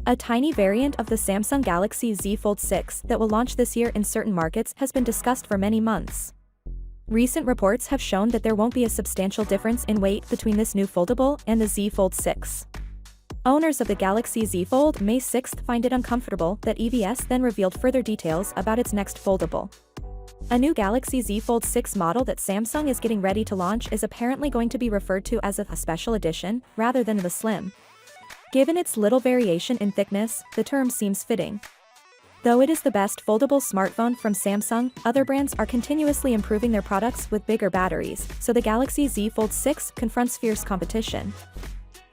A tiny variant of the Samsung Galaxy Z Fold 6 that will launch this year in certain markets has been discussed for many months. Recent reports have shown that there won't be a substantial difference in weight between this new foldable and the Z Fold 6. Owners of the Galaxy Z Fold May 6 find it uncomfortable that EVS then revealed further details about its next foldable. A new Galaxy Z Fold 6 model that Samsung is getting ready to launch is apparently going to be referred to as a special edition, rather than the Slim. Given its little variation in thickness, the term seems fitting. Though it is the best foldable smartphone from Samsung, other brands are continuously improving their products with bigger batteries, so the Galaxy Z Fold 6 confronts fierce competition.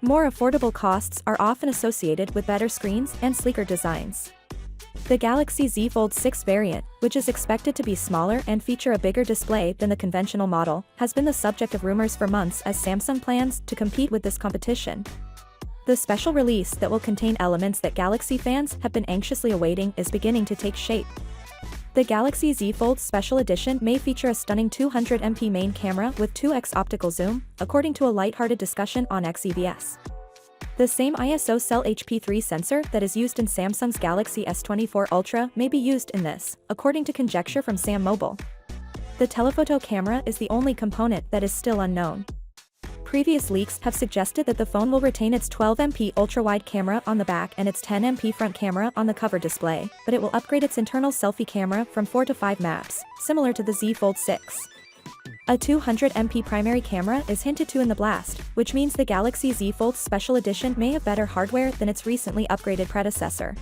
More affordable costs are often associated with better screens and sleeker designs. The Galaxy Z Fold 6 variant, which is expected to be smaller and feature a bigger display than the conventional model, has been the subject of rumors for months as Samsung plans to compete with this competition. The special release that will contain elements that Galaxy fans have been anxiously awaiting is beginning to take shape. The Galaxy Z Fold Special Edition may feature a stunning 200MP main camera with 2x optical zoom, according to a lighthearted discussion on XEVS. The same ISO Cell HP3 sensor that is used in Samsung's Galaxy S24 Ultra may be used in this, according to conjecture from Sam Mobile. The telephoto camera is the only component that is still unknown. Previous leaks have suggested that the phone will retain its 12MP ultra-wide camera on the back and its 10MP front camera on the cover display, but it will upgrade its internal selfie camera from 4 to 5 maps, similar to the Z Fold 6. A 200MP primary camera is hinted to in the blast, which means the Galaxy Z Fold Special Edition may have better hardware than its recently upgraded predecessor.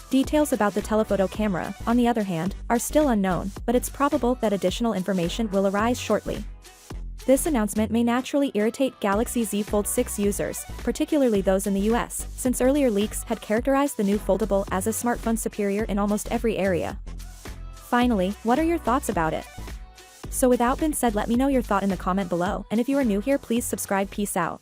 Details about the telephoto camera, on the other hand, are still unknown, but it's probable that additional information will arise shortly. This announcement may naturally irritate Galaxy Z Fold 6 users, particularly those in the US, since earlier leaks had characterized the new foldable as a smartphone superior in almost every area. Finally, what are your thoughts about it? So without being said, let me know your thought in the comment below, and if you are new here, please subscribe. Peace out.